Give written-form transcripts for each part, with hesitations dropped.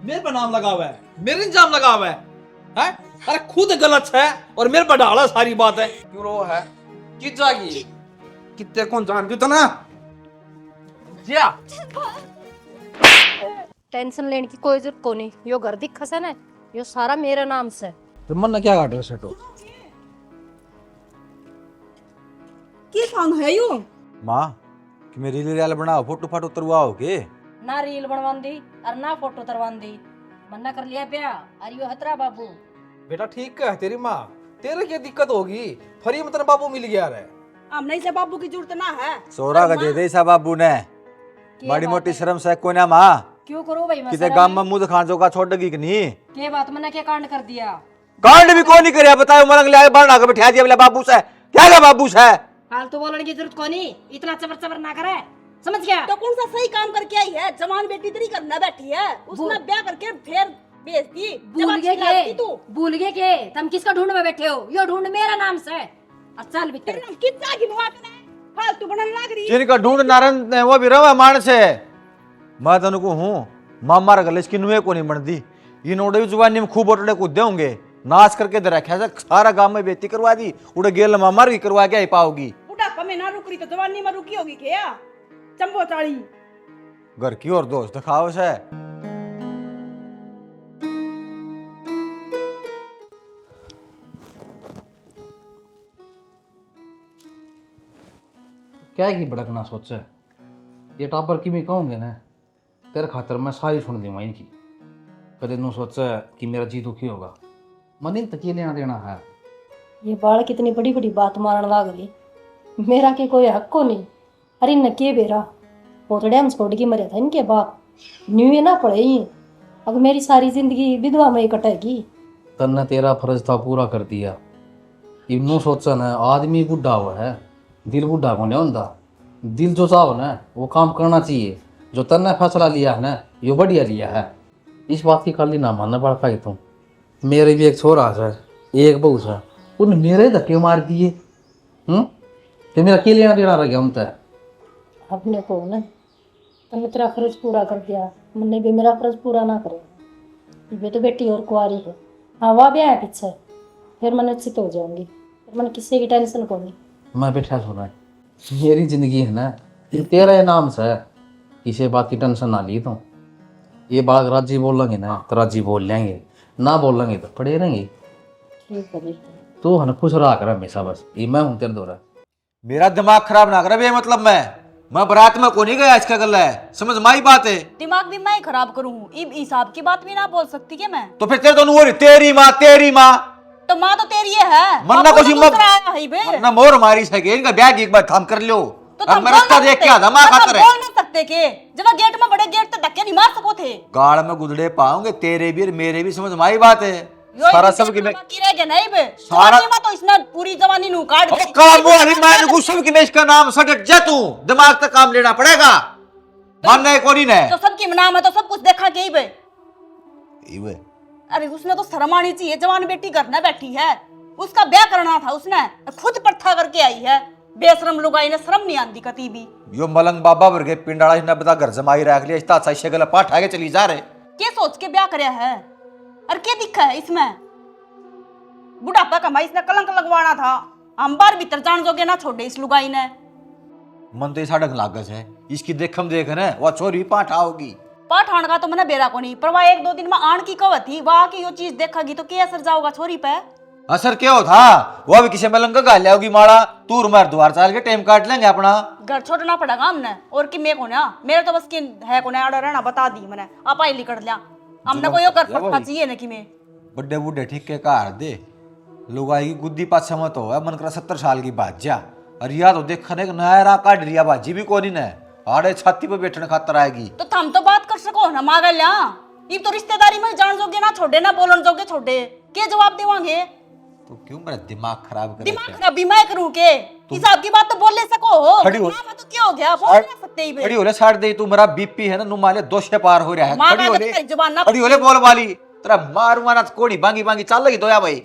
मेरे पर नाम लगा हुआ है, मेरे इल्जाम लगा हुआ है? अरे खुद गलत है और मेरे पर डाला सारी बात है। क्यों रो है? किस जागी कितने कौन जानती तो ना जिया। टेंशन लेने की कोई जरूरत को नहीं। यो घर दिखा से ना, यो सारा मेरे नाम से। तो मन ने क्या काट रहा सेटो? की थान है यू माँ कि मेरी रील बनाओ फोटो फाटो उतरवाओ के ना रील बनवान दी और ना फोटो तरवान दी। मन्ना कर लिया ब्याह और यो हतरा बाबू। बेटा ठीक है तेरी माँ, तेरे क्या दिक्कत होगी? फरी मतलब बाबू मिल गया रे। हम नहीं से बाबू की जरूरत ना है। सोरा का दे दे सा बाबू ने बड़ी मोटी शर्म से को ना माँ क्यों करो भाई? मैं किते गांव में मुंह दिखान जो का छोड़ दगी कि नहीं के बात मैंने क्या कांड कर दिया? कांड भी को नहीं करया बताओ मरंग ले बना के बैठा दिया बोला बाबू से क्या है बाबू से फालतू बोलने की जरूरत को नहीं। इतना चबर चबर ना करे, समझ गया? तो कौन सा सही काम करके आई है? जवान बेटी तेरी करना बैठी है, उसने ब्याह करके फिर बेच दी। भूल गए के? भूल गए के? तुम किसका ढूंढ में बैठे हो? यो ढूंढ मेरा नाम से। चल भीतर। तेरे नाम कितना की बात है? फालतू बनने लग रही। जिनका ढूंढ नारन वो भी रवा मान से मैं तनु को हूं मामा रे गले की नुए को नहीं बनदी ये नोड़े जुबानी में खूब ओटड़े को देंगे नाच करके दे रखा सारा गांव में बेइज्जती करवा दी उड़े गेल मामा री करवा के आई पाओगी। बुढ़ापा में ना रुक रही तो जवानी में रुकी होगी क्या? चंबो चाली घर की और दोस्त दिखाओ से क्या की भड़कना सोचे ये टापर की मैं कहूँगे ना तेरे खातर मैं सारी सुन दूंगा इनकी। कदे नू सोचे कि मेरा जी दुखी होगा मन इन तक लेना देना है। ये बाल कितनी बड़ी बड़ी बात मारने लग गई। मेरा के कोई हक को नहीं। अरे न के बेरा पोतड़े हम छोड़ के मरे था इनके बाप न्यू ना पड़े ही। अब मेरी सारी जिंदगी विधवा में ही कटेगी। तन्ने तेरा फर्ज था पूरा कर दिया। इनू सोचा ना आदमी बुढ़ा हुआ है, दिल बुढ़ा को नहीं होता। दिल जो चाहो ना वो काम करना चाहिए। जो तन्ने फैसला लिया है ना ये बढ़िया लिया है। इस बात की खाली ना मानना पड़ता है। तुम मेरे भी एक छोरा है एक बहू है उन मेरे धक्के मार दिए। तो मेरा के लेना देना रह गया उनसे। अपने को ना तुमने तेरा फर्ज पूरा कर दिया, मैंने भी मेरा फर्ज पूरा ना करे। ये तो बेटी और कुआरी है। हाँ वाह ब्याह है पीछे, फिर मैं निश्चित हो जाऊंगी। फिर मैंने किसी की टेंशन को नहीं। मैं बैठा सुना है मेरी जिंदगी है ना ये तेरा नाम से किसी बात की टेंशन ना ली। तुम ये बात राजी बोलेंगे ना तो राजी बोल लेंगे, ना बोलेंगे तो पड़े रहेंगे। ठीक है तो है ना खुश रहा कर हमेशा। बस ये मैं हूँ तेरे दौरा। मेरा दिमाग खराब ना करे बे मतलब मैं बारात में को नहीं गया इसका गल है समझ माई बात है। दिमाग भी मैं खराब करूं? हिसाब की बात भी ना बोल सकती क्या मैं? तो फिर तेरे दोनों वो तेरी माँ तो माँ तो तेरी है। मन्ना को तो मोर मारी सके इनका बैग एक बार थाम कर लो। अब मैं रास्ता देख के आधा माँ खातर है। बोल नहीं सकते के जब गेट में बड़े गेट तक धक्के नहीं मार सको थे। गाड़ में गुदड़े पाओगे तेरे भी और मेरे भी समझ माई बात है। सारा सब की मैं रह गया नहीं बे सारा तो इसने पूरी जवानी नु काट दी। काम वो अभी मैं गुस्से की मैं इसका नाम सटक जा तू दिमाग तक काम लेना पड़ेगा मानना है कोनी ने तो सबकी नाम है तो सब कुछ देखा के ही बे। इवे अरे उसने तो शर्म आनी चाहिए। जवान बेटी घर में बैठी है, उसका ब्याह करना था उसने, खुद पट्ठा करके आई है। बेशरम लुगाई ने शर्म नहीं आती कती भी। यो मलंग बाबा वर्गे पिंडाला ने बता घर जमाई रख लिया इतना अच्छा शगल पाठ आगे चली जा रहे के सोच के ब्याह करया है और क्या दिखा है इसमें? बुढ़ापा कमाई इसने कलंक लगवाना था। हम बार भीतर जान जोगे ना छोड़े इस लुगाई ने। मन तो साड़क लागत है इसकी देखम देख न वो छोरी पाठ आओगी। पाठ आण का तो मैंने बेरा को नहीं पर वह एक दो दिन में आण की कवत थी वहां की यो चीज देखेगी तो क्या असर जाओगा छोरी पे? असर क्या हो था वो भी किसी मलंग का गाल होगी माड़ा तूर मार द्वार चाल के टाइम काट लेंगे अपना। घर छोड़ना पड़ेगा हमने और कि मैं को ना मेरे तो बस की है को आड़ा रहना बता दी मैंने आप आई लिकड़ लिया। हमने को यो कर पक्का चाहिए ना कि मैं बड्डे बूढ़े ठीक के कार दे लुगाई की गुद्दी पाछा मत हो मन करा 70 साल की बाजा और या तो देखने का नया काट रिया बाजी भी कोनी ने आड़े छाती पे बैठने खातर आएगी। तो थम तो बात कर सको ना मांगल लिया। ये तो रिश्तेदारी में जान जोगे ना छोड़े ना बोलन जोगे छोड़े के जवाब देवांगे? तो क्यों मेरा दिमाग खराब कर दिमाग खराब भी मैं करूं के? हिसाब की बात तो बोल ले सको हो। खड़ी हो तो क्या हो गया बोल नहीं सकते ही बे। खड़ी होले साड़ दे तू मेरा बीपी है ना नुमाले 200 पार हो रहा है। खड़ी होले जुबान ना खड़ी होले बोल वाली तेरा मारूंगा ना कोड़ी बांगी बांगी चल लगी तो या भाई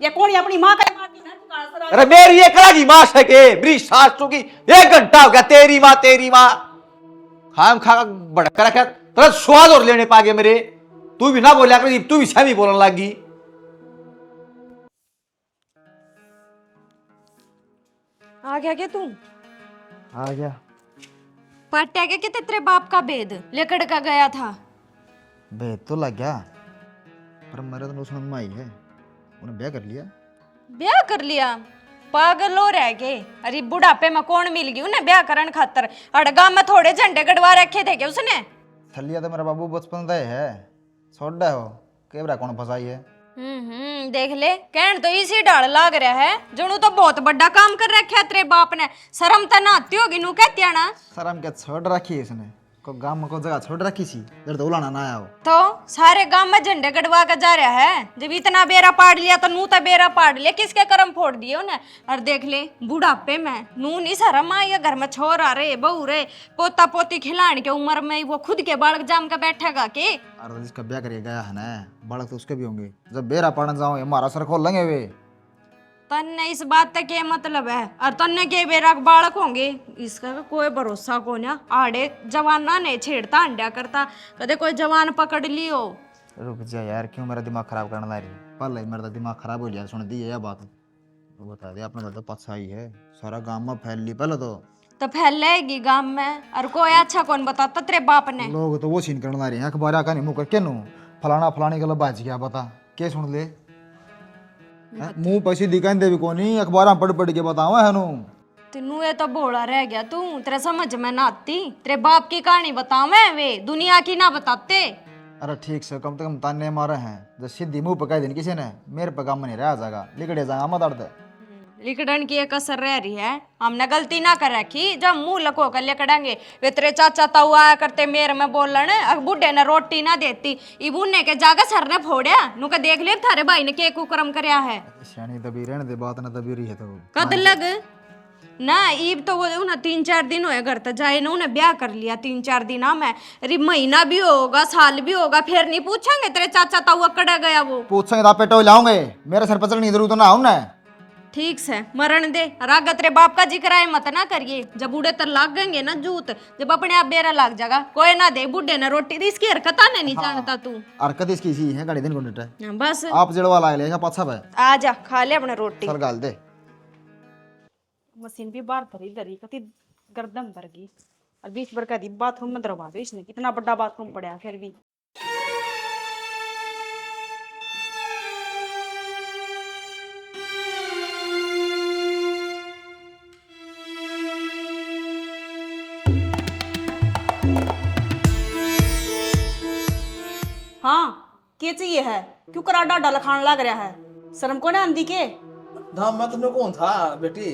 ये कौन अपनी मां का मारती ना तू कहां से? अरे मेरी ये कला की मां है के मेरी सासू की 1 घंटा हो गया तेरी मां खाम खा भड़क रखा तेरा स्वाद और लेने पा गए मेरे तू भी ना बोलिया कर, तू भी सही बोलने लगी। आ गया क्या तू? आ गया। पट्टा के तेरे बाप का भेद लेकर का गया था? भेद तो लग गया, पर मेरे तो समझ में आई है, उन्हें ब्याह कर लिया। ब्याह कर लिया? पागल हो रह गए? अरे बुढ़ापे में कौन मिल गई उन्हें ब्याह करन खातर? अड़गा में थोड़े झंडे गड़वा रखे थे क्या उसने? थलिया तो मेरा बाबू बचपन से है, छोड़ा हो केवरा कौन फसाई है। देख ले, कहन तो इसी डाल लाग रहा है, जणू तो बहुत बड़ा काम कर रखा है तेरे बाप ने। शर्म तो ना आती होगी, नू कहती ना? शर्म क्या छोड़ रखी है इसने, को गांव में को जगह छोड़ रखी सी, इधर तो उलाना ना आया हो। तो सारे गांव में झंडे गड़वा कर जा रहा है, जब इतना बेरा पाड़ लिया तो नू तो बेरा पाड़ लिया, किसके कर्म फोड़ दिए उन्हें? और देख ले बुढ़ापे में नू नहीं शर्म आई, या घर में छोर आ रहे बहू रहे, पोता पोती खिलाने के उम्र में वो खुद के बालक जाम का बैठेगा के? अरे जिसका ब्याह करके गया है ना, बालक तो उसके भी होंगे, जब बेरा पाड़ने जाओ हमारा सर खोल लेंगे वे। तन्ने इस बात तक क्या मतलब है? और तन्ने के बेरा बालक होंगे, इसका कोई भरोसा को ना। आड़े जवाना ने छेड़ता अंडा करता, कदे कोई जवान पकड़ लियो। रुक जा यार, क्यों मेरा दिमाग खराब करने ला रही है? पहले ही मेरा दिमाग खराब हो गया सुन दी है यह बात, तो बता दे अपने तो पछा ही है, सारा गांव में फैल ली पहले तो फैलेगी गांव में, और कोई अच्छा कौन बताता तेरे बाप ने? लोग तो वो सीन करने ला रहे हैं, अखबार का नहीं मुँह करके नु फलाना फलानी गलत बाज गया, बता क्या सुन ले मुंह पैसे दिखाई दे भी कोनी, अखबार में पढ़ के बतावा है नु। तेनू ये तो भोला रह गया तू, तेरे समझ में ना आती। तेरे बाप की कहानी बतावे वे, दुनिया की ना बताते। अरे ठीक से कम से कम ताने मारे हैं, जब सीधी मुंह पकाई देनी किसी ने, मेरे पे काम नहीं रहा जाएगा, लिकड़े जाएगा मत अड़ते। लिकड़न की एक असर रह रही है, हमने गलती ना कर रखी, जब मुंह लको कर लिकड़ेंगे। वे तेरे चाचा ताऊ आया करते मेरे में बोलन, बुढ़े ने रोटी ना देती, इबूने के जागा सर ने फोड़या, नु के देख ले थारे भाई ने के कुकरम करया है। शानी तभी रहने दे, बात ना तभी रही है तो कद लग ना ईब तो वो उन्हें 3-4 दिन हुए घर तक जाए ना, उन्हें ब्याह कर लिया 3-4 दिन में। अरे महीना भी होगा, साल भी होगा, फिर नहीं पूछेंगे तेरे चाचा ताऊ अकड़ा गया वो? पूछेंगे तो आप पेटो लाओगे, मेरे सर पर चढ़नी जरूर तो ना हो ना। ठीक से मरण दे, राग तेरे बाप का जिक्र है मत ना करिए, जब बूढ़े तर लाग गएंगे ना जूत, जब अपने आप बेरा लाग जाएगा, कोई ना दे बुढ़े ने रोटी दी, इसकी हरकत आने नहीं जानता तू। हरकत इसकी सी है, गाड़ी दिन को नेटा बस आप जड़वा ला लेगा पाछा भाई, आ जा खा ले अपने रोटी। सर गाल दे। मशीन भी बाहर धरी धरी कति गर्दन भर गई, और बीच भर का दी बाथरूम में दरवा दो इसने, कितना बड़ा बाथरूम पड़ा फिर भी। हाँ क्या चाहिए है? क्यों करा डाडा लखान लग रहा है? शर्म को ना आंधी के? ना मैं तुम्हें कौन था बेटी,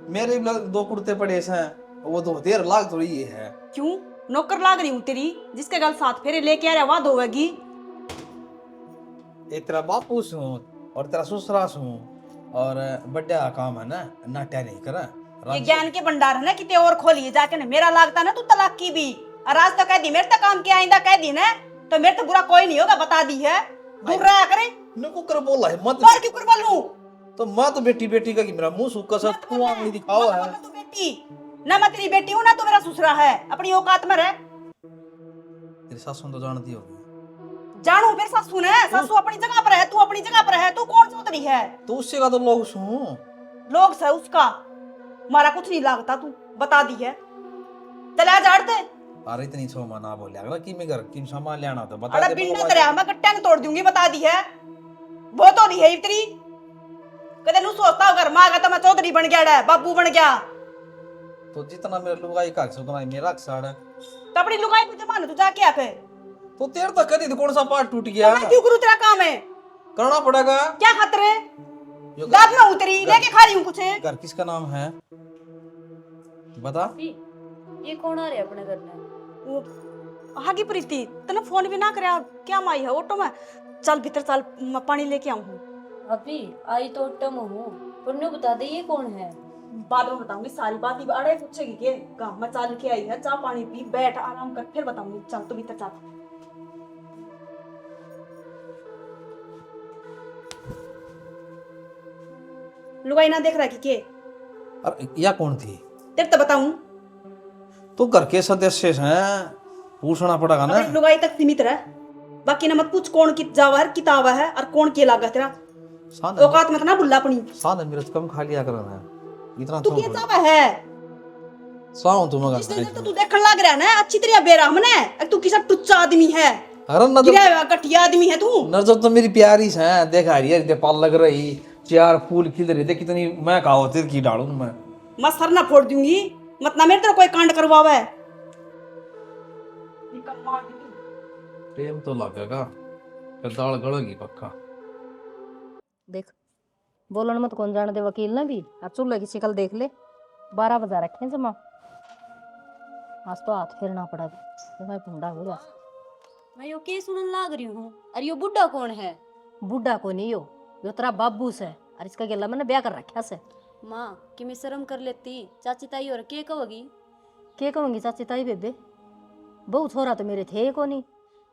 मेरे भी 2 कुर्ते पड़े हैं, वो तो 1.5 लाख थोड़ी ये है। क्यों नौकर लाग रही हूँ तेरी, जिसके गल 7 फेरे लेके आ रहा वाद होगी। एक तेरा बापू हूँ और तेरा ससुरास हूँ, और बड़ा काम है ना, नाट्या नहीं करा। ये ज्ञान के भंडार है ना, कितने और खोलिए जाके ना, मेरा लागता ना तू तलाक की भी। और आज तो कह दी मेरे तो काम के आइंदा कह दी ना, तो मेरे तो बुरा कोई नहीं होगा, बता दी है। दूर रहा करे नको कर बोला है मत, और क्यों कर बोलूं? तो मैं तो बेटी बेटी का कि मेरा मुंह सूखा सा तू आंगली दिखाओ है। तू बेटी ना, मैं तेरी बेटी हूं ना, तू मेरा ससुरा है, अपनी औकात में रह। तेरी सासू तो जानती होगी। जानू फिर सासू ने, सासू अपनी जगह पर है, तू अपनी जगह पर है, तू कौन सोतरी है? तो उससे का तो लोग सुन, लोग से उसका मारा कुछ नहीं लागता, तू बता दी है। चला झाड़ते। अरे इतनी छोमा ना बोले, अगला की में घर की सामान लेना तो बता अरे दे। बिन्ना तेरा मैं गट्टा ने तोड़ दूंगी, बता दी है। बहुत हो रही है इतनी, कदे नु सोचता अगर मां का तो मैं चौधरी बन गया है, बाबू बन गया। तो जितना मेरे लुगाई का से उतना ही मेरा साड़ है। तो अपनी लुगाई पे जमाने तू जाके आके, तो तेरे तक करी तो कौन सा पार्ट टूट गया? मैं क्यों करूं, तेरा काम है, करना पड़ेगा। क्या खातिर है? दाद में उतरी लेके खा रही हूं कुछ। घर किसका नाम है बता? ये कौन आ रहा है अपने घर में? वो हागी प्रीति तने फोन भी ना करया, क्या माई है ऑटो में? चल भीतर चल, मैं पानी लेके आऊं हूं। अभी आई तो टम हूँ, पुन्नू बता दे ये कौन है? बाद में बताऊंगी सारी बात, ही अड़े पूछेगी के गांव में चल के आई है, चाय पानी पी बैठ आराम कर, फिर बताऊंगी। चल तू भीतर चल। लुगाई ना देख रहा कि के? अरे या कौन थी? तेरे तो बताऊं, तो घर के सदस्य हैं, पूछना पड़ेगा ना। अपनी लुगाई तक सीमित रह। बाकी न मत पूछ कौन की जावा है किताब है और कौन की लागा तेरा साधन औकात मत ना बुल्ला अपनी साधन मिर्च कम खा लिया करना है इतना तू तो क्या जावा है साऊं तुम जिस दिन से तो तू देखने लग रहा है ना अच्छी तरह बेरहम ने एक तू किसा टुच्चा आदमी है अरे नजर गिरा हुआ घटिया आदमी है तू नजर तो मेरी प्यारी है देखा रही है पाल लग रही चार फूल खिल रहे थे कितनी मैं कहा होती की डालू मैं मैं सर ना फोड़ दूंगी मत ना मेरे तरह कोई कांड करवावे प्रेम तो लगेगा फिर दाल गड़ेगी पक्का देख बोलन मत कौन जान दे वकील ने भी और चूल्हे की शिकल देख ले 12 बजा रखे हैं जमा आज तो हाथ फेरना पड़ा तो मैं भूंडा हो जा मैं यो के सुनन लाग रही हूँ अरे यो बुड्ढा कौन है बुढ़ा को नहीं यो तेरा बाबू से और इसका गेला मैंने ब्याह कर रखा से माँ कि मैं शर्म कर लेती चाची ताई और के कहोगी के कहूंगी चाची ताई बेबे बहु छोरा तो मेरे थे को नहीं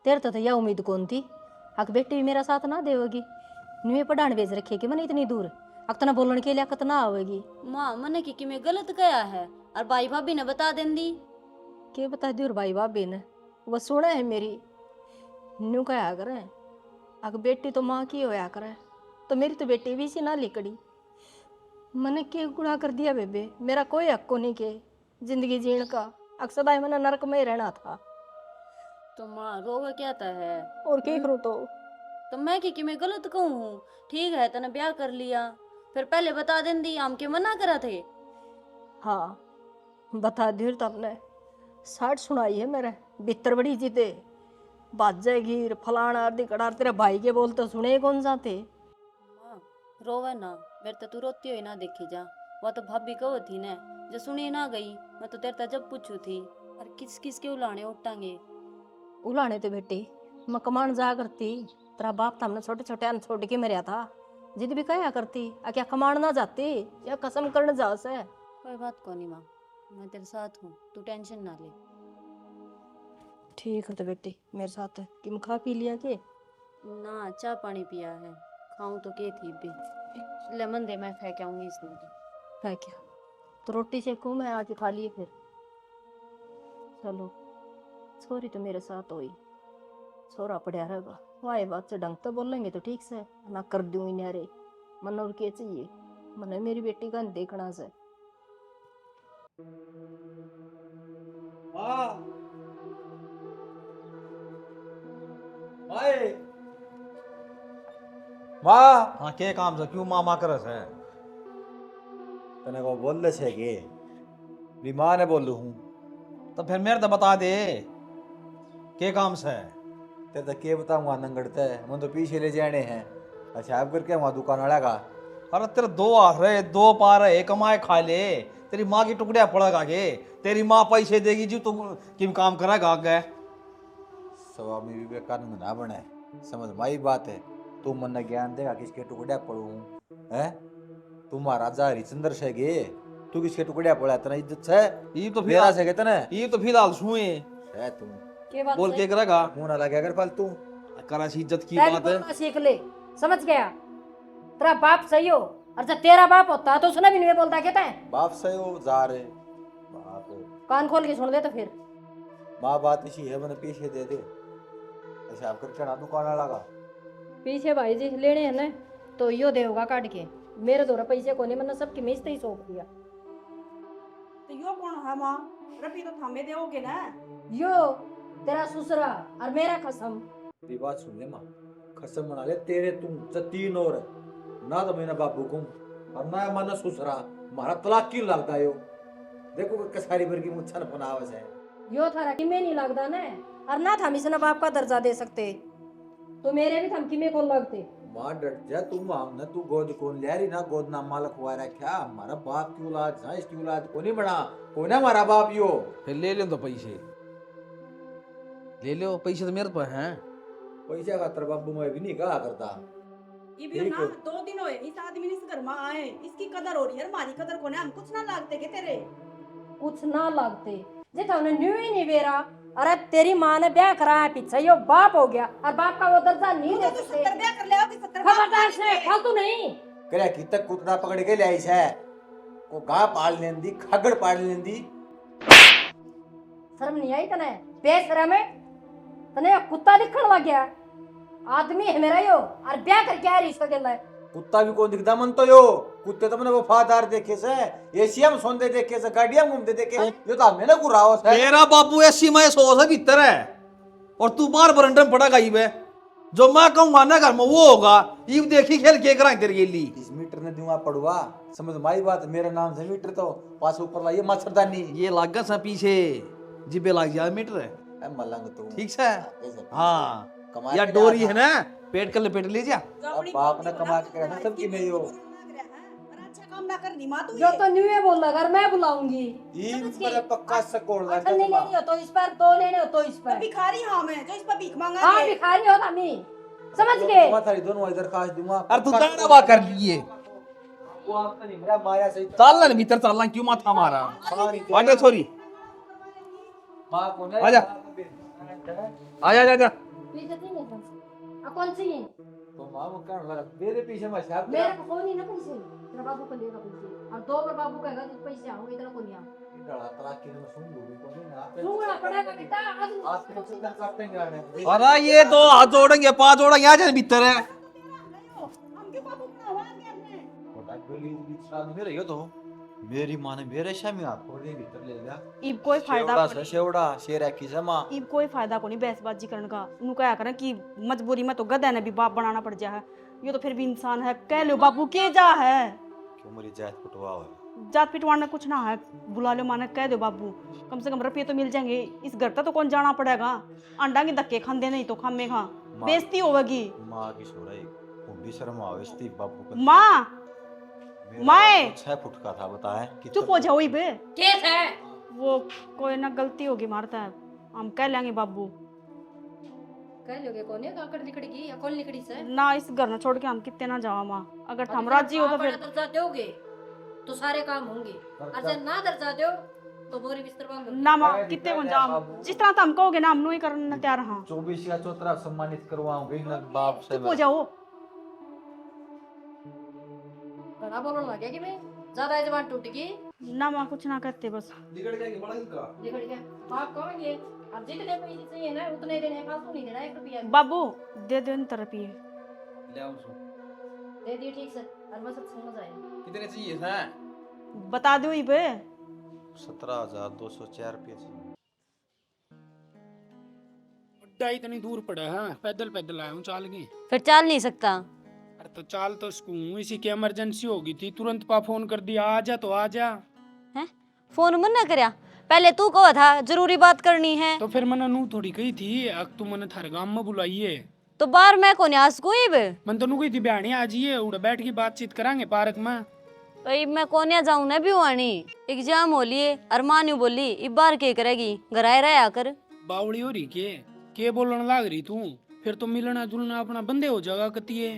तेरे तो यह उम्मीद कौन थी अक बेटी भी मेरा साथ ना देवगी नुए पढ़ाने भेज रखे कि मैंने इतनी दूर अकतना बोलने के लिए अकत ना आवेगी माँ मने कि मैं गलत गया है और भाई भाभी ने बता दें दी के बता दी और भाई भाभी ने वह सुने है मेरी न्यू कहा करे अग बेटी तो माँ की होया करे तो मेरी तो बेटी भी सी ना लिकड़ी मैंने के गुनाह कर दिया बेबे मेरा कोई हक को नहीं के जिंदगी जीण का अक्सर दाई मैंने नरक में ही रहना था तो माँ रोवे क्या था है और क्या करूँ तो मैं कि मैं गलत कहूँ हूँ ठीक है तने ब्याह कर लिया फिर पहले बता दें दी आम के मना करा थे हाँ बता दी तो आपने 60 सुनाई है मेरे भीतर बड़ी जीते बात जाएगी फलाना आदि कड़ार तेरे भाई के बोल तो सुने कौन जाते माँ रोवे ना मेरे तो तू रोती हुई ना देखी जा वह तो भाभी कहो थी ना जो सुनी ना गई मैं तो तेरे जब पूछू थी और किस किस के उलाने उठांगे उलाने तो बेटी मैं कमान जा करती तेरा बाप तो हमने छोटे छोटे अन्न छोड़ के मरिया था जिद भी कहा करती आ क्या कमान ना जाती या कसम करने जा से कोई बात को नहीं माँ मैं तेरे साथ हूँ तू टेंशन ना ले ठीक है तो बेटी मेरे साथ कि खा पी लिया के ना चाय पानी पिया है खाऊं तो के थी भी लेमन दे मैं फेंक आऊंगी इसमें है क्या तो रोटी सेकूं मैं आके खा लिए फिर चलो छोरी तो मेरे साथ होई छोरा पड़ा रहेगा वाह बात से ढंग तो बोलेंगे तो ठीक से ना कर दूं इन्हें रे मन और के चाहिए मन मेरी बेटी का देखना से माँ हाँ के काम से क्यों मामा करस है तने को बोल दे छे के भी माँ ने बोलू हूँ तो फिर मेरे तो बता दे के काम से तेरे तो के बताऊंगा नंगड़ते मन तो पीछे ले जाने हैं अच्छा आप करके वहाँ दुकान वाला का अरे तेरे 2 हाथ रहे 2 पा रहे कमाए खा ले तेरी माँ की टुकड़िया पड़ेगा के तेरी माँ पैसे देगी जी तू किम काम करेगा आगे स्वामी विवेकानंद ना बने समझ माई बात है तू मन ने ज्ञान देगा किसके टुकड़िया पड़ू है तू महाराजा हरिचंद्र से गे तू किसके टुकड़िया पड़ा तना इज्जत से ये तो मेरा से तने ये तो फिलहाल छुए है तू के बात बोल के करेगा मुंह ना लगे अगर फालतू कराची इज्जत की पहले बात है बोलना सीख ले समझ गया तेरा बाप सही हो और जब तेरा बाप होता तो उसने भी नहीं बोलता कहता है बाप से हो जा रे बाप कान खोल के सुन ले तो फिर माँ बात इसी है मैंने पीछे दे दे ऐसे आप करके ना दुकान वाला का पीछे भाई जी लेने हैं ना तो यो देगा काट के मेरे दो पैसे को नहीं मैंने सबकी मेज ही सौंप दिया तो यो कौन है माँ रफी तो थामे देओगे ना यो तेरा ससुरा और मेरा कसम मेरी बात सुन ले माँ कसम बना ले तेरे तुम से 3 और ना तो मेरा बाबू को और ना मन ससुरा मारा तलाक क्यों लगता है यो देखो कसारी भर की मुच्छन बनावस है यो थारा कि में नहीं लगता ना और ना था मिसना बाप का दर्जा दे सकते तो मेरे भी थमकी में कौन लगते माँ डट जा तू मांगना तू गोद कौन ले रही ना गोद ना मालक हुआ रखा हमारा बाप की औलाद ना इसकी औलाद को नहीं बना कोई ना हमारा बाप यो फिर ले लो तो पैसे ले लो पैसे तो मेरे पास हैं पैसा का तेरा बाबू मैं भी नहीं कहा करता ये भी ठीक ना है। 2 दिन हुए इस आदमी ने इस घर में आए इसकी कदर हो रही है हमारी कदर को ना हम कुछ ना लागते के तेरे कुछ ना लगते जे तुमने न्यू ही नहीं बेरा अरे तेरी माँ ने ब्याह कराया पीछे यो बाप हो गया और बाप का वो दर्जा नहीं दे तू सकते 70 ब्याह कर ले आओ कि 70 खबरदार से फालतू नहीं करे कि तक कुतरा पकड़ के ले आई है को गा पाल लेंदी खगड़ पाल लेंदी शर्म नहीं आई तने बेशरम है तने कुत्ता दिखण लग गया। आदमी है मेरा यो और ब्याह करके आ रही इसका गला। कुत्ता भी कौन दिखता मन तो यो कुत्ते तो मैंने वफादार देखे से एशिया में सोंदे देखे से गाड़ियां में घूमते देखे यो तो हमें ना गुराओ से तेरा बाबू ऐसी में सो से भीतर है और तू बाहर बरंडे में पड़ा गई बे। जो मैं कहूंगा ना घर में वो होगा। ये देखी खेल के कराई तेरे के लिए। इस मीटर ने दूंगा पड़वा समझ मारी बात मेरा नाम से मीटर तो पास ऊपर लाइए मच्छरदानी ये लागा सा पीछे जिबे लग जाए मीटर है मलंग तू ठीक है। हाँ कमा या के डोरी ना है ना पेट कर लपेट लीजिए। अब बाप ने कमा के रहना सबकी में यो अच्छा काम ना करनी माँ तू जो तो न्यू बोल लगा मैं बुलाऊंगी। ई पर पक्का सकोड़ ला अकल नहीं लेनी हो तो इस पर, दो लेने हो तो इस पर। भिखारी हाँ मैं जो इस पर भीख मांगा हाँ भिखारी हो ना मी समझ गए। मैं थारी दोनों इधर खास दूंगा अरे तू दावा कर लिए वो आपने नहीं मेरा माया से चालना नहीं भीतर चालना क्यों माथा मारा आजा छोरी मां को नहीं आजा आजा आजा बेइज्जती नहीं कर। कौन सी है? तो मां वो कर लगा मेरे पीछे में छाप मेरे को कोई नहीं ना पैसे। तेरा बाबू को लेगा पैसे और दो बार बाबू कहेगा कि पैसे आओगे इतना को नहीं आ। डरा तलाक के में सुन लूंगी को नहीं ना सुनना पड़ेगा बेटा। आज के तो दिन काटेंगे आने अरे ये तो हाथ जोड़ेंगे पाँव जोड़ेंगे आ जाए भीतर है। छोटा गोली बिछा में रहियो तो मेरी मां ने मेरे शामी हाथ को दे भीतर ले लिया इब कोई फायदा शेवड़ा से शेवड़ा शेर है की जमा इब कोई फायदा को नहीं बहसबाजी करने का। उन्होंने क्या करें कि मजबूरी में तो गधा ने भी बाप बनाना पड़ जा है। ये तो फिर भी इंसान है कह लो बाबू के जा है क्यों मेरी जात कुटवा हो जात पिटवाना कुछ ना है। बुला लो माने कह दो बाबू कम से कम रुपये तो मिल जाएंगे। इस घर तक तो कौन जाना पड़ेगा। अंडा की धक्के खांदे नहीं तो खामे खा बेइज्जती होगी। मां की छोराई भी शर्म आवेस्ती बाबू का माँ मैं 6 फुट का था बताए चुप हो जाओ बे। केस है वो कोई ना गलती होगी मारता है हम कह लेंगे बाबू। कह लोगे कौन है काकर निकड़ेगी या कौन निकड़ी से? ना इस घर ना छोड़ के हम कितने ना जावा माँ। अगर हम राजी हो तो फिर दर्जा दोगे तो सारे काम होंगे। अच्छा ना दर्जा दो तो बोरी बिस्तर बांधो ना माँ कितने कौन जाओ जिस तरह तुम कहोगे ना हम ही करना तैयार। हाँ 24 या 14 सम्मानित करवाऊंगी ना बाप से चुप हो जाओ। बड़ा बोलने लग गया कि मैं ज्यादा जबान टूट गई। ना माँ कुछ ना करते बस निकल जाएगी बड़ा इनका निकल गया बाप कहेंगे अब जितने पैसे चाहिए ना उतने देने फालतू नहीं देना 1 रुपया बाबू दे दो इन रुपये ले आओ उसको दे दिए ठीक से और बस समझ आए। कितने चाहिए हैं बता दो ही बे। 17,204 रुपये चाहिए अड्डा इतनी दूर पड़ा है पैदल पैदल आया हूँ चाल के। फिर चल नहीं सकता। अरे तो चाल तो सकूँ इसी की इमरजेंसी होगी थी तुरंत पा फोन कर दिया आ जा तो आ जा। हैं फोन मन ना करया पहले तू कहा था जरूरी बात करनी है तो फिर मैंने नू थोड़ी कही थी अब तू मैंने थारे गांव में बुलाइए तो बाहर मैं को न्यास कोई बे मन तो नू कही थी बहनी आ जाइए उड़ बैठ के बातचीत करांगे पार्क में। भाई मैं कोनिया जाऊं ना भी वाणी एग्जाम हो लिए अरमान्यू बोली इब बार के करेगी घर आए रहे आकर बावड़ी हो रही के बोलने लाग रही तू फिर तो मिलना जुलना अपना बंदे हो जाएगा कतिये।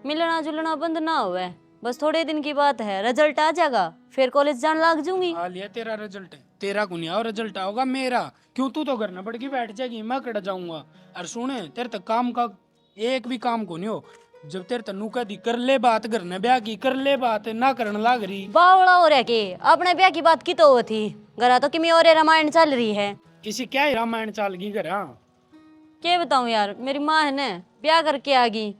मिलना जुलना बंद ना हुआ बस थोड़े दिन की बात है रिजल्ट आ जाएगा फिर कॉलेज जान लग जूंगी। आ लिया तेरा रिजल्ट तेरा को नहीं आओ रिजल्ट आओगा मेरा क्यों तू तो घर न बढ़ के बैठ जाएगी मैं कड़ जाऊंगा। और सुने तेरे तक काम का एक भी काम को नहीं हो जब तेरे तनु कह दी कर ले बात घर ने ब्याह की कर ले बात ना करने लाग रही। बावड़ा हो रहा के अपने ब्याह की बात की तो वो थी घरा तो किमी और रामायण चल रही है। किसी क्या ही रामायण चाल गई घर। क्या बताऊं यार मेरी माँ है ना ब्याह करके आ गई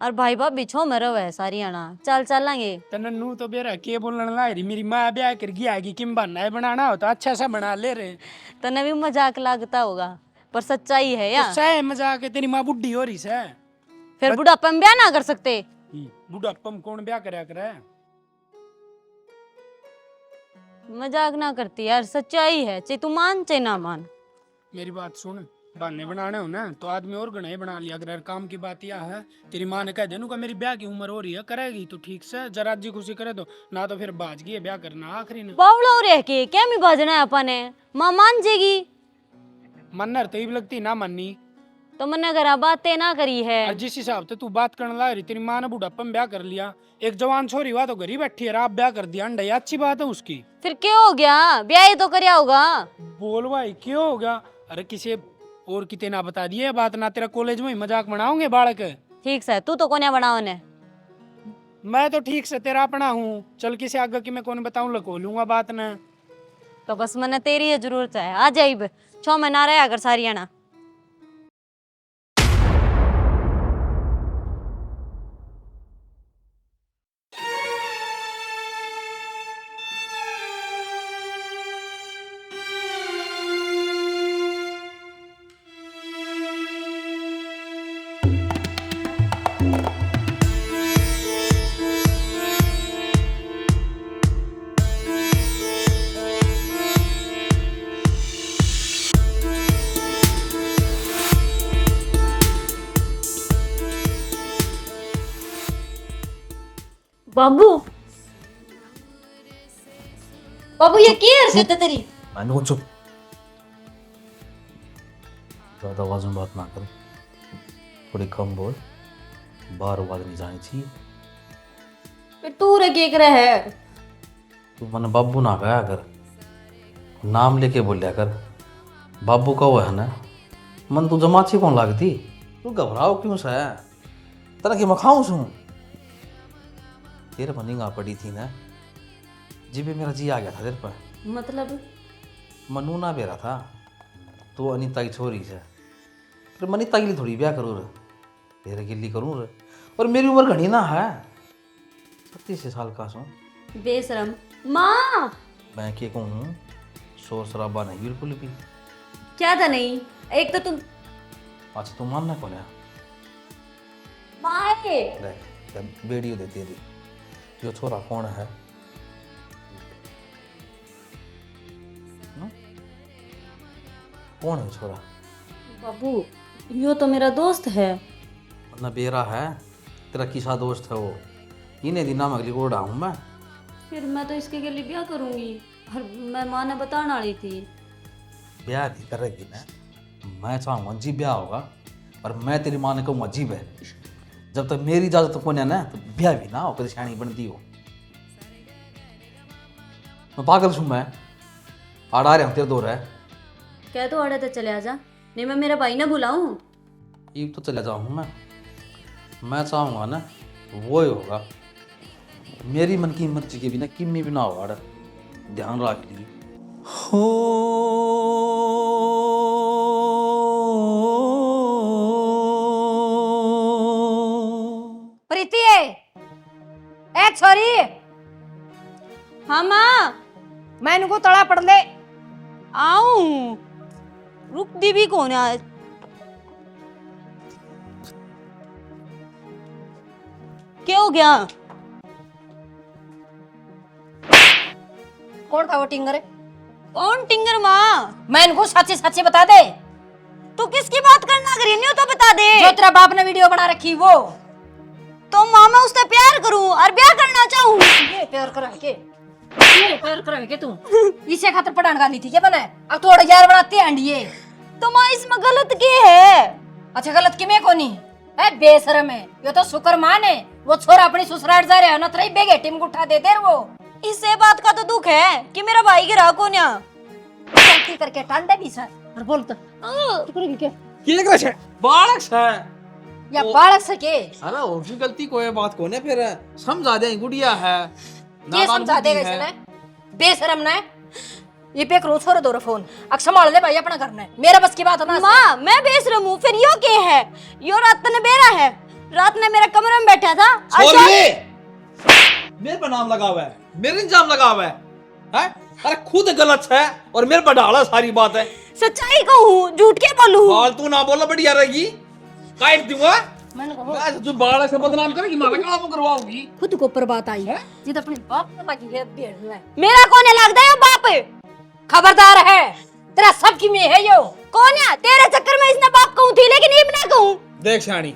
और भाई बाप बिछो में रहो है सारी आना चल चलेंगे। तन्नू तो बेरा के बोलने ला रही मेरी माँ ब्याह कर गई आएगी किम बहाना है बनाना होता अच्छा सा बना ले रहे। तने भी मजाक लगता होगा पर सच्चाई है यार। तो सह मजाक है तेरी माँ बुढ़ी हो रही से फिर बुढ़ापा में ब्याह ना कर सकते। बुढ़ापा में कौन ब्याह करया करे। मजाक ना करती यार सच्चाई है चाहे तू मान चाहे ना मान। मेरी बात सुन बहाने बनाने हो ना तो आदमी और गणे बना लिया अगर काम की बात यह है तेरी माँ ने कह देनू का मेरी ब्याह की उम्र हो रही है करेगी तो ठीक से जरा जी खुशी करे दो ना तो फिर बाज गई है ब्याह करना आखिरी ने। बावड़ा हो रह के क्या मैं बाजना है अपने माँ मान जाएगी मन्नर तो भी लगती ना माननी तो मैंने घर बातें ना करी है। और जिस हिसाब से तू बात करने लग रही तेरी माँ ने बुढ़ापा में ब्याह कर लिया एक जवान छोरी हुआ तो घर ही बैठी है आप ब्याह कर दिया अंडा ये अच्छी बात है उसकी। फिर क्या हो गया ब्याह ही तो करया होगा। बोल भाई क्यों होगा अरे किसी और किते ना बता दिए बात ना तेरा कॉलेज में ही मजाक बनाओगे बालक। ठीक से तू तो कोने बनाओ ने मैं तो ठीक से तेरा अपना हूँ चल किसी आगे की मैं कौन बताऊं लको लूंगा बात न। तो बस मैंने तेरी जरूरत है आ जाइब 6 महीना रहा अगर सारी आना। बाबू बाबू ये की हरकत है तेरी? मैंने चुप, ज्यादा आवाज में बात ना कर, थोड़ी कम बोल, बार आवाज नहीं जानी चाहिए। फिर तू रे के करे है? तू मैंने बाबू ना कहा कर, नाम लेके बोलिया कर। बाबू का वो है ना, मन तू जमाची कौन लगती? तू घबराओ क्यों सा है? तरह की मखाऊं सू तेरे पर निगाह पड़ी थी ना, जी भी मेरा जी आ गया था तेरे पर। मतलब मनु ना बेरा था तो अनिता की छोरी से, फिर मनीता के लिए थोड़ी ब्याह करूँ रे, तेरे के लिए करूँ रे। और मेरी उम्र घनी ना है, 36 साल का सू। बेशरम माँ। मैं के कहूँ, शोर शराबा नहीं बिल्कुल भी। क्या था नहीं, एक तो तुम अच्छा तू मानना कौन है? माए देख वीडियो दे तेरी, जो छोरा कौन है? हम्म? कौन है छोरा? बाबू यो तो मेरा दोस्त है। ना बेरा है, तेरा किसा दोस्त है वो? इन्हें दिन नाम अगली कोड़ा हूँ मैं। फिर मैं तो इसके लिए ब्याह करूंगी, और मैं माँ ने बताने वाली थी। ब्याह भी करेगी ना, मैं चाहूँगा जी ब्याह होगा, और मैं तेरी माँ ने कहूँगा जीव है। जब तक मेरी इजाजत को नहीं है ना, तो ब्याह भी ना हो, परेशानी बनती हो। मैं पागल छूँ मैं, आड़ा रहे हूँ तेरे दो रहे। कह तो आड़े तो चले आजा, नहीं मैं मेरा भाई ना बुलाऊं। ये तो चला जाऊँ मैं चाहूँगा ना वो ही होगा, मेरी मन की मर्जी के बिना किम्मी भी ना हो। आड़ा ध्यान रख ली हो। प्रीति ए छोरी, हाँ माँ मैं इनको तड़ा पड़ ले। आऊं, रुक दी भी कौन है? क्या हो गया? कौन था वो टिंगर? कौन टिंगर माँ? मैं इनको सच्ची सच्ची बता दे। तू किसकी बात करना करी नहीं हो तो बता दे। जो तेरा बाप ने वीडियो बना रखी वो। तो माँ मैं उससे प्यार करूं और ब्याह करना चाहूं। ये प्यार करा के तू इसे खातर पढ़ाने वाली थी क्या बने? अब थोड़ा यार बनाते हैं अंडिये। तो माँ इसमें गलत क्या है? अच्छा गलत किमे कोनी है? बेशरम है ये तो। शुक्र मान है वो छोरा अपनी ससुराल जा रहा है ना, तेरी बेगे टीम उठा दे दे वो। इससे बात का तो दुख है कि मेरा भाई गिरा को न्या गलती करके टांडे भी सर और बोल तो क्या की करे छे बालक छे या बालक सके? अरे उसकी गलती कोई बात को ने, फिर समझा दे गुड़िया है ये समझा देगा इसने? बेशरम ना ये पे करो छोड़ दो फोन, अब संभाल ले भाई अपना घर में, मेरा बस की बात है ना। माँ मैं बेशरम हूँ, फिर यो क्या है? यो रात ने बेरा है, रात ने मेरे कमरे में बैठा था। मेरे पर नाम लगा हुआ है, मेरे इल्जाम लगा हुआ है? अरे खुद गलत है और मेरे पर डाला सारी बात है। सच्चाई कहूँ झूठ के बोलूं? फालतू ना बोलो, बढ़िया रहेगी। काट दूंगा मैंने कहा मैं, तू बालक से बदनाम करेगी, मारा काम करवाओगी। खुद को पर बात आई है ये तो अपने बाप को लगी है भेड़ में। मेरा कौन है लगता है बाप? खबरदार है तेरा सबकी में है यो। कौन है? तेरे चक्कर में इसने बाप कहूँ थी लेकिन ये ना कहूँ। देख शानी,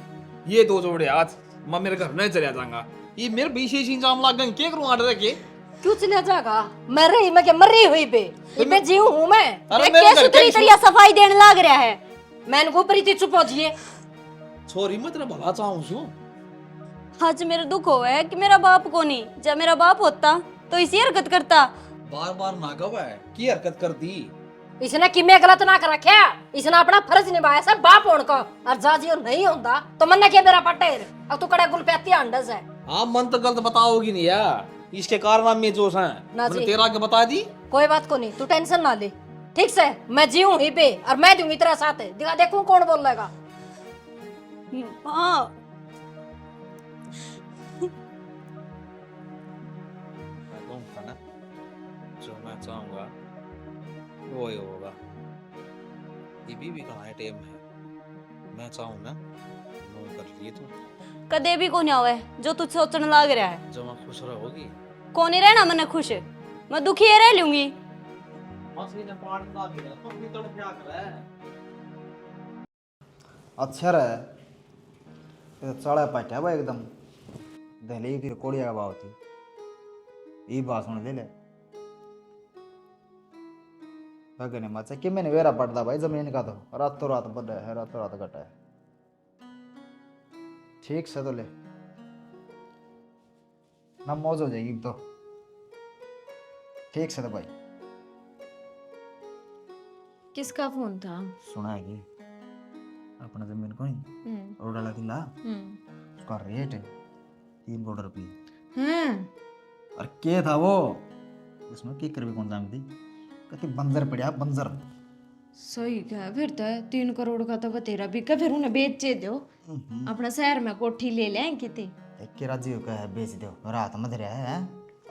ये दो जोड़े हाथ मैं मेरे घर में चला जाऊंगा। ये मेरे बीच ही इंजाम लग गए, क्या करूं आडर के? क्यों चले जाएगा? मर रही मैं क्या मर रही हुई पे ये पे जीव हूं मैं। अरे देख मेरे के घर सुतरी के तरिया सफाई देने लग रहा है। मैंने को प्रीति चुप हो जिए। छोरी मैं तेरा भला चाहूं छू। आज मेरा दुख हो है कि मेरा बाप को नहीं, जब मेरा बाप होता तो इसी हरकत करता। बार बार ना कब है की हरकत कर दी। इसने किमे गलत ना कर रखा, इसने अपना फर्ज निभाया सब बाप होने का। और जाजियो नहीं होता तो मन के मेरा पटेर अब तू कड़ा गुल पैती अंडस है। हाँ मन तो गलत बताओगी नहीं यार, इसके कारण में जोश है। ना मैंने जी। तेरा के बता दी। कोई बात को नहीं, तू टेंशन ना ले। ठीक से मैं जीऊं ही पे और मैं दूंगी तेरा साथ है। दिखा देखूं कौन बोल लेगा। हाँ मैं कहूँगा ना, जो मैं चाहूंगा वो ही होगा। ये भी कहाँ है टाइम है, मैं चाहूँ ना नो कर लिए तू कदे भी कौन आवे जो तुझ सोचने लग रहा है। जो मैं खुश रहोगी। कौन ही रहना मैंने खुश, मैं दुखी ही रह लूंगी। अच्छा रहे, ये तो चढ़ा पाटा है एकदम। दहली फिर कोड़िया का भाव थी ये बात सुन दे ले भगने मचा कि मैंने वेरा पड़ता भाई जमीन का तो रातों रात बढ़ा है रातों रात घटा है ठीक से तो ले ना मौज हो जाएगी तो ठीक से तो भाई किसका फोन था? सुना है कि अपना जमीन को नहीं और डाला किला उसका रेट है 3 करोड़ रुपये हैं? और क्या था वो उसमें की कर भी कौन जानती कहती बंजर पड़ा बंजर सही क्या फिर तो 3 करोड़ का तो बतेरा बिका फिर उन्हें बेचे दो अपना शहर में कोठी ले लें कितने एक के राजी का है बेच दो रात में धरा है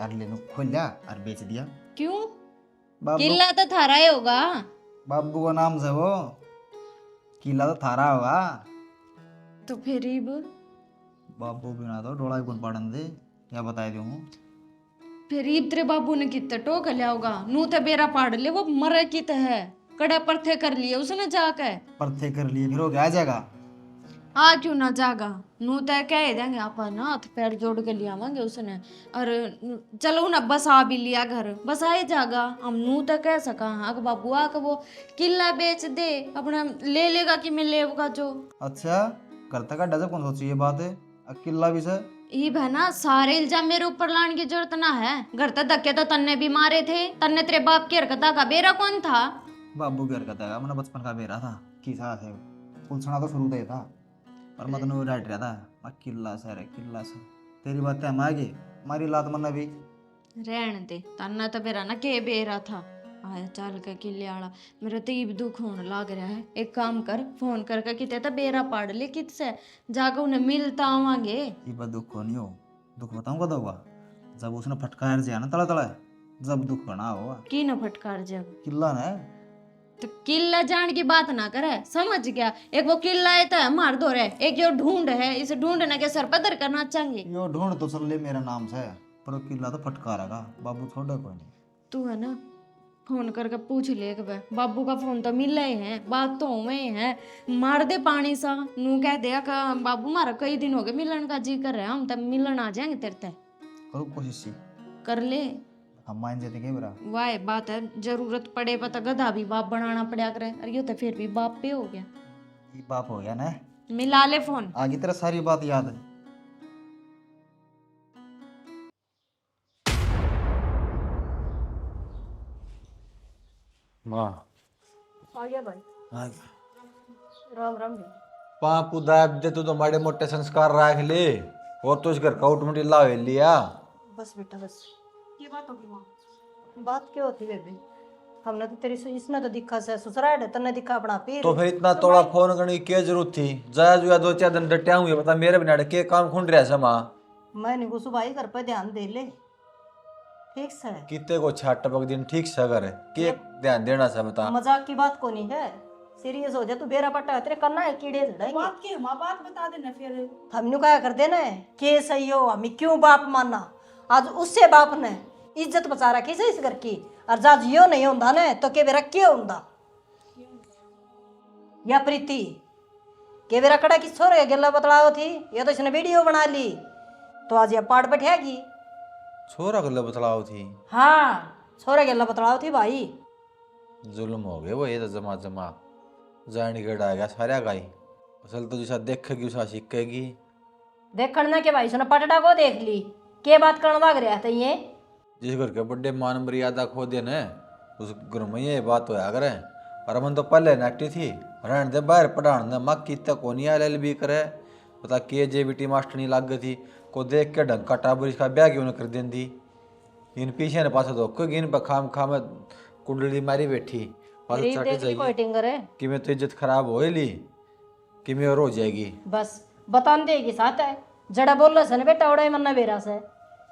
अरले ने खोला और बेच दिया क्यों? बाबू किला तो थारा ही होगा। बाबू का नाम से वो किला तो थारा होगा तो फिर ही बाबू बिना तो डोला कौन पाड़न दे क्या बता दूँ फिर ईब तेरे बाबू ने कितना टोक लिया होगा नू तो बेरा पाड़ ले वो मरे कित है कड़ा परथे कर लिए उसने जाकर परथे कर लिए फिर हो गया जाएगा आ क्यों ना जागा नू तो कह देंगे आप ना हाथ पैर जोड़ के ले आवांगे उसने और चलो ना बस आ भी लिया घर बस आए जागा हम नू तो कह सका हाँ कि बाबू आ के वो किला बेच दे अपना ले लेगा कि मैं लेगा जो अच्छा करता का डजब कौन सोची ये बात है किला भी से ई बहना सारे इल्जाम मेरे ऊपर लाने की जरूरत ना है घर तक धक्के तो तन्ने भी मारे थे तन्ने तेरे बाप की हरकता का बेरा कौन था? बाबू की हरकत है मैंने बचपन का बेरा था किसा है पुलसना तो शुरू से था और मतलब डांट रहा था मैं किला से रे किला से तेरी बात है हम आगे हमारी लात मरना भी रहने दे तन्ना तो बेरा ना के बेरा था आया चल के किले आला मेरा तो ईब दुख होने लग रहा है एक काम कर फोन करके किते तो बेरा पाड़ ले कित से जाकर उन्हें मिलता आवांगे ये बात दुख नहीं हो दुख बताऊँ कद होगा जब उसने फटकार दिया ना तला तला जब दुख बना होगा की न फटकार जब किला ने तो किला जान की बात ना करे समझ गया एक वो किला है तो मार दो रे एक जो ढूंढ है इसे ढूंढने के सर पदर करना चाहेंगे यो ढूंढ तो चल ले मेरा नाम से पर किला तो फटकारेगा बाबू छोड़ा कोई नहीं तू है ना फोन करके पूछ ले एक बार बाबू का फोन तो मिला ही है बात तो हुए है मार दे पानी सा नू कह दे का बाबू मारा कई दिन हो गए मिलन का जी कर रहे हम तब मिलन आ जाएंगे तेरे ते करो कोशिश सी कर ले हम मान जाते के बरा वाह बात है जरूरत पड़े पता गधा भी बाप बनाना पड़ा करे अरे ये तो फिर भी बाप पे हो गया ये बाप हो गया ना मिला ले फोन आगे तेरा सारी बात याद है माँ आ गया भाई हाँ राम राम पापू दाब दे तू तो माड़े मोटे संस्कार रख ले और तो इस घर का उठमटी लावे लिया बस बेटा बस ये बात होगी माँ बात क्या होती बेबी हमने तो तेरी इसने तो दिखा से ससुराल है तन्ने दिखा अपना पीर तो फिर इतना तोड़ा फोन करने की क्या जरूरत थी जाया जुया 2-4 दिन डटिया हुई बता मेरे बिना के काम खुंड रहा है माँ मैं नहीं घुसू भाई घर पे ध्यान दे ले ठीक से कितने को छाट टपक दिन ठीक से करे के ध्यान देना से बता मजाक की बात को नहीं है सीरियस हो जा तू बेरा पट्टा तेरे करना है कीड़े झड़ेंगे बात की माँ बात बता देना फिर हमने क्या कर देना है के सही हो हमें क्यों बाप मानना आज उससे बाप ने इज्जत बचा रखी से इस घर की और जज यो नहीं होंदा ने तो के बेरा क्यों होंदा या प्रीति के बेरा कड़ा किस छोरे गल्ला बतलाओ थी ये तो इसने वीडियो बना ली तो आज ये पाट बैठेगी छोरा गल्ला बतलाओ थी हाँ छोरे गल्ला बतलाओ थी भाई जुल्म हो गए वो ये तो जमा जमा जानी गड़ा गया सारा गाई असल तो जैसा देखेगी उसा सीखेगी देखण ना के भाई सुना पटड़ा को देख ली के बात करने लग रहा था ये जिस घर के बड़े मान मर्यादा खो दे न उस घर में ये बात होया करे और मन तो पहले नैक्टी थी रहने दे बाहर पढ़ाने दे मक की तक कोनी एल भी करे पता के जे बेटी मास्टर नहीं लाग थी को देख के ढंग का टाबर इसका ब्याह क्यों न कर देंदी इन पीछे ने पास तो कोई इन खाम खाम कुंडली मारी बैठी और तेरी चटे देख ली कोई जाएगी टिंगर है कि मैं तो इज्जत खराब हो ली कि मैं और हो जाएगी बस बतान देगी साथ है जड़ा बोल रहा सन बेटा उड़ा मन्ना बेरा से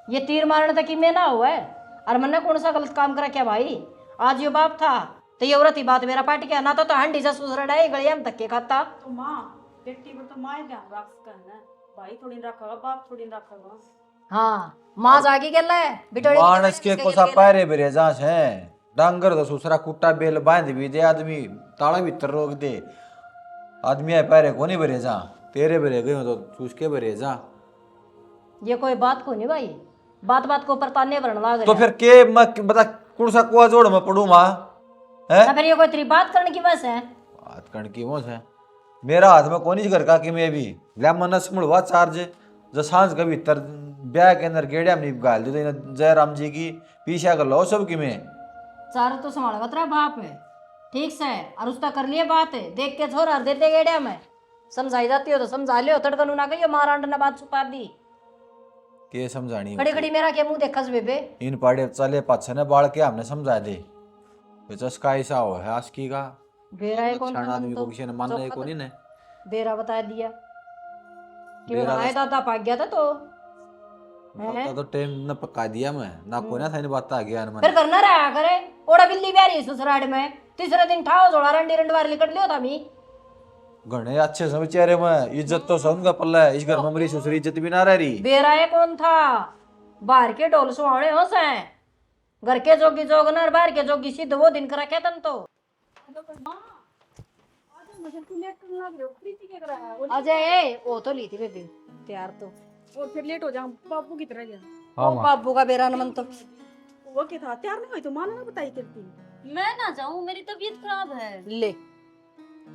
ये तीर मारने तक में ना हुआ है और मन्ने कौन सा गलत काम करा क्या भाई आज यो बाप था तो ये औरत ही बात मेरा पाट गया ना तो हंडी सा सुसरा डाई गलिया में धक्के खाता तो माँ बेटी पर तो माँ ध्यान रख सकना भाई थोड़ी रखेगा बाप थोड़ी रखेगा हाँ माँ जागी गल है बिटोड़ी मानस के कोसा पैरे बेरे जहाँ से डांगर तो दूसरा कुट्टा बेल बांध भी दे आदमी ताला भीतर रोक दे आदमी है पैरे को नहीं भरे जा तेरे भरे गए तो चूस के भरे जा ये कोई बात को नहीं भाई, बात बात को ऊपर ताने भरने लाग तो रहे फिर के मैं बता कौन सा कुआ जोड़ में पढ़ू माँ है? हैं। फिर ये कोई तेरी बात करने की बस है। बात करने की वो है मेरा हाथ में कौन घर का कि मैं भी ले मन मुड़वा चार्ज जो सांझ कभी तर ब्याह के अंदर गेड़िया में नहीं गाल दी तो जयराम जी की पीछा कर लो सब की मैं चार तो संभाल तेरा बाप है ठीक से, और उसका कर लिए बात है देख के छोरा और देते गेड़िया में समझाई जाती हो तो समझा लियो, तड़कन ना कहियो मारांड ने बात छुपा दी। के समझानी खड़ी खड़ी मेरा क्या मुंह देखस बेबे। इन पाड़े चले पाछे ने बाढ़ के हमने समझा दे तो चस्का ऐसा हो है आस्की का बेरा है कौन क्षण आदमी को किसी ने मानने को नहीं ने बेरा बता दिया कि बेरा बनाए दादा भाग गया था तो पता तो टाइम न पका दिया मैं ना कोई ना था इन बात आ गया न फिर करना रहा करे ओड़ा बिल्ली ब्यारी ससुराल में तीसरे दिन ठाओ जोड़ा रंडी रंडवार लिकट लियो था मी घने अच्छे सब चेहरे में इज्जत तो सब का पल्ला है इस घर में मेरी ससुरी इज्जत भी ना रह रही बेरा है कौन था बाहर के ढोल सुहावने हो से घर के जोगी जोगनर बाहर के जोगी सिद्ध वो दिन कर रखे तन तो अजय वो तो ली थी बेबी तैयार तो और फिर लेट हो जा बाबू की तरह गया हाँ ओ बाबू का बेरा नमन तो वो क्या था तैयार नहीं हुई तो मानो ना बताई करती। मैं ना जाऊं, मेरी तबीयत खराब है। ले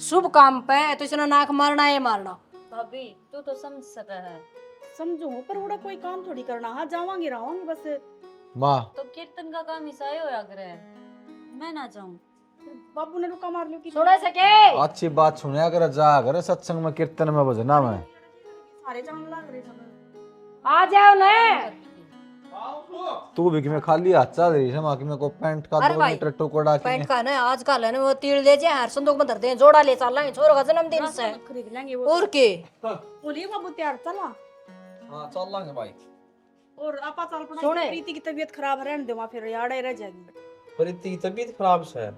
शुभ काम पे तो इसने नाक मारना है मारना। भाभी तू तो समझ सका है। समझो पर उड़ा कोई काम थोड़ी करना, हाँ जावांगी रहोगी बस। माँ तो कीर्तन का काम ईसाई होया करे, मैं ना जाऊं। बाबू ने रुका मार लियो कि सुने सके अच्छी बात सुनया कर जा कर सत्संग में कीर्तन में भजना में सारे जान लग रहे सब। आ जाओ ने तू भी कि मैं खाली हाथ चल रही है माँ की मैं को पैंट का अरे 2 भाई, मीटर टुकड़ा की पैंट का ना आजकल है ना वो तीर दे जे हर संदूक में धर दे जोड़ा ले चल रहे छोरो का जन्मदिन से खरीद लेंगे वो। और के बोलिए बाबू तैयार चला। हाँ चल लांगे भाई। और आपा चल पड़ा। सुने। प्रीति की तबीयत खराब रहने दे वहां फिर याद रह जाएगी। प्रीति की तबीयत खराब से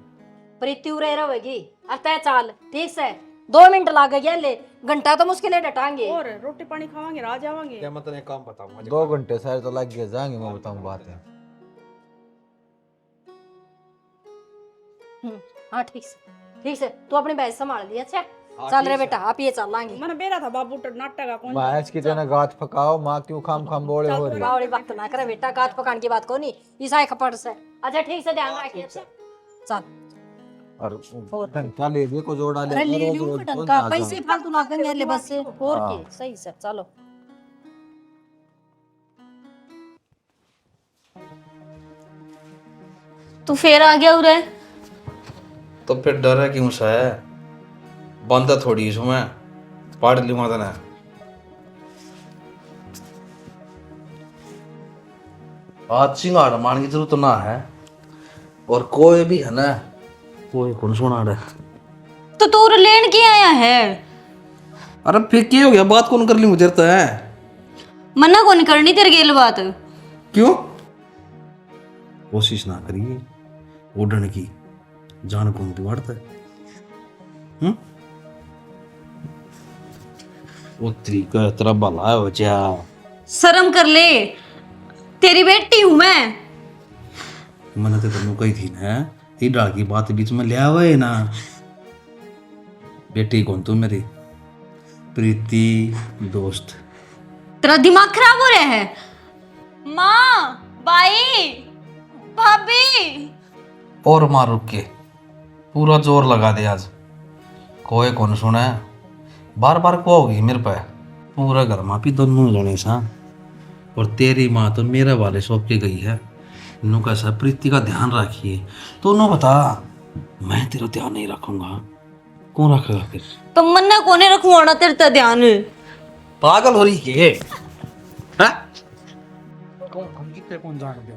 प्रीति उरे रहेगी अतः चाल ठीक से 2 मिनट लागे गया ले घंटा तो मुश्किल है डटांगे और रोटी पानी खावांगे आ जावांगे। क्या मतलब एक काम बताऊंगा 2 घंटे शायद तो लग गए जाएंगे मैं बताऊं बात है हाँ ठीक से तू अपनी बैग संभाल लिया अच्छा चल रे बेटा आप ये चल लाएंगे मैंने बेरा था बाबू नाटक का कौन मैच की तेने गात पकाओ माँ क्यों खाम बोले हो रही बावड़ी बात ना करे बेटा गात पकाने की बात को नहीं ईसाई खपड़ से अच्छा ठीक से ध्यान रखिए अच्छा चल और घंटा ले दे को जोड़ा ले अरे ले रोज लियो रोज ढंग कौन का जा पैसे फालतू ना करेंगे ले बस से और हाँ। के सही से चलो तू फिर आ गया उरे। तो फिर डर है क्यों सा है बंदा थोड़ी इसमें मैं पढ़ लूंगा तो ना आज सिंगाड़ मान की जरूरत ना है और कोई भी है ना कोई कौन सुना रहा तो तू लेन के आया है। अरे फिर क्या हो गया बात कौन कर ली मुझे तो है मना कौन करनी तेरे गेल बात। क्यों कोशिश ना करिए उड़ने की जान कौन दिवाड़ता है वो तरीका तेरा भला हो जा शर्म कर ले, तेरी बेटी हूं मैं। मैंने तो तेनों कही थी ना ती डाल की बात बीच में ले आवे ना बेटी कौन तू मेरी प्रीति दोस्त। तेरा दिमाग खराब हो रहा है। माँ बाई भाभी और मार रुक के पूरा जोर लगा दे आज कोई कौन सुना है बार बार को होगी मेरे पे पूरा घर माँ भी दोनों जने सा और तेरी माँ तो मेरे वाले सौंप के गई है नू कैसा प्रीति का ध्यान रखिए तो नू बता मैं तेरा ध्यान नहीं रखूंगा कौन रखेगा फिर तो मन्ना कोने रखवाना तेरे ते ध्यान। पागल हो रही है हाँ? हम कितने कौन जान दे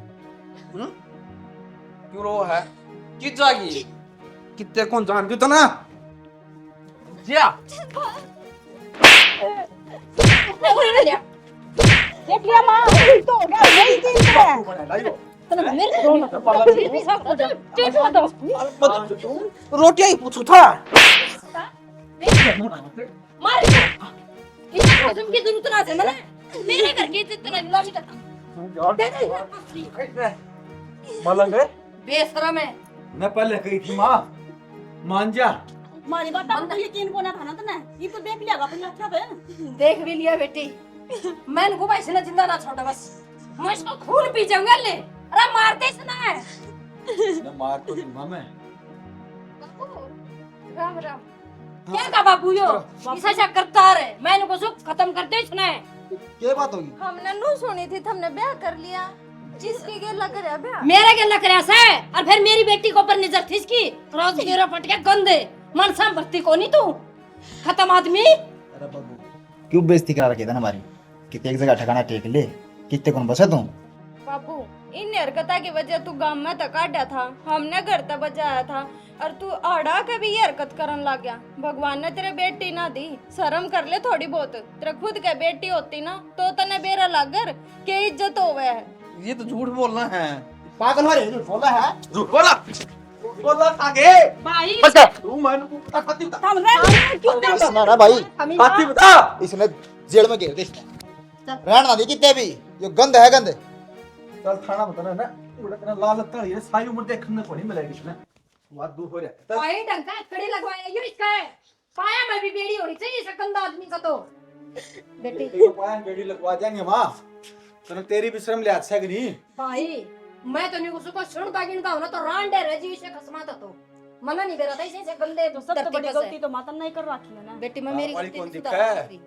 क्यों रो है किस जागी कितने कौन जान क्यों तो ना जिया देख लिया मां तो हो गया यही दिन है। रोटियां ही पूछू था की जरूरत ना है मैंने मेरे घर की इज्जत नहीं लागी मलंग है बेशरम है मैं पहले कही थी माँ मान जा मारी बात तो यकीन को ना था ना तने ये तो देख लिया अपने अच्छा है। देख भी लिया बेटी मैं इनको भाई से जिंदा ना छोड़ा बस, मैं इसको खून पी जाऊंगा ले। अरे मारते इसने। ना मार तो दूंगा मैं। राम राम। क्या का बाबू यो ऐसा ऐसा करता रहे, मैं इनको सब खत्म कर दे इसने। क्या बात होगी? हमने नू सुनी थी तुमने ब्याह कर लिया, जिसकी गेला करे ब्याह। मेरा गला करे से और फिर मेरी बेटी को ऊपर नजर थी इसकी, रोज गिरा पट के गंदे मन संपत्ति को नहीं तू खत्म आदमी। अरे बाबू क्यों बेइज्जती करा रखी था ना हमारी, कितने एक जगह ठिकाना टेक ले, कितने कौन बसा तू। बाबू इन हरकता की वजह तू गांव में तक आड्या था, हमने घर तक बजाया था और तू आड़ा के भी ये हरकत करन लग गया। भगवान ने तेरे बेटी ना दी, शर्म कर ले थोड़ी बहुत। तेरे खुद के बेटी होती ना तो तने बेरा लागर के इज्जत होवे है। ये तो झूठ बोलना है। पागल हो रहे, झूठ बोला है। झूठ बोला, झूठ बोला आगे। भाई बस कर। तू मैंने को पता खाती बता। थम रे क्यों ना ना भाई, खाती बता। इसने जेल में घेर दे इसने। रहन ना दे कितने भी, ये गंद है गंद। चल थाना बताना ना, उड़ा तेरा लाल तड़ी है, सारी उम्र देखने को नहीं मिलेगी इसमें। बात दूर हो रहा है। भाई ढंग का खड़ी लगवाया यो इसका है, पाया में भी बेड़ी होनी चाहिए इस गंदा आदमी का तो। बेटी तेरे पाया बेड़ी लगवा देंगे मां, तने तेरी भी शर्म ले अच्छा है कि नहीं? भाई मैं तो नहीं उसको सुनता गिनता हूं ना तो रांडे रजी से खसमाता तो मना नहीं करा था इसे गंदे तो सबसे बड़ी गलती तो माता नहीं कर रखी है ना। बेटी मैं मेरी वाली गलती कौन नहीं दिखा सुधार है? सकती।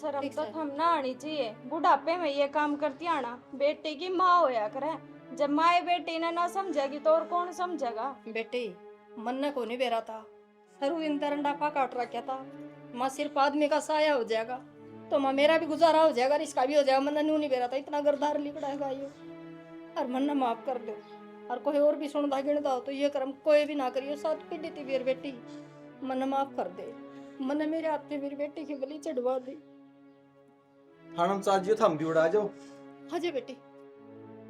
शर्म ठीक तो है। हम ना आनी चाहिए, बुढ़ापे में ये काम करती आना। बेटी की माँ होया करे, जब माए बेटी ने ना समझेगी तो और कौन समझेगा। बेटी मन ने को नहीं बेरा था, सरू इन तरंडा पा काट रखा था। माँ सिर्फ आदमी का साया हो जाएगा तो माँ मेरा भी गुजारा हो जाएगा, इसका भी हो जाएगा। मन ने नहीं बेरा था, इतना गर्दार लिखड़ाएगा ये। और मन ने माफ कर दो, और कोई और भी सुनता गिनता हो तो ये कर्म कोई भी ना करियो। साथ पीड़ी थी मेरी बेटी, मन ने माफ कर दे। मन ने मेरे हाथ में मेरी बेटी की बलि चढ़वा दी। थाना में चार्जियो था, हम भी उड़ा जाओ। हाँ जी बेटी।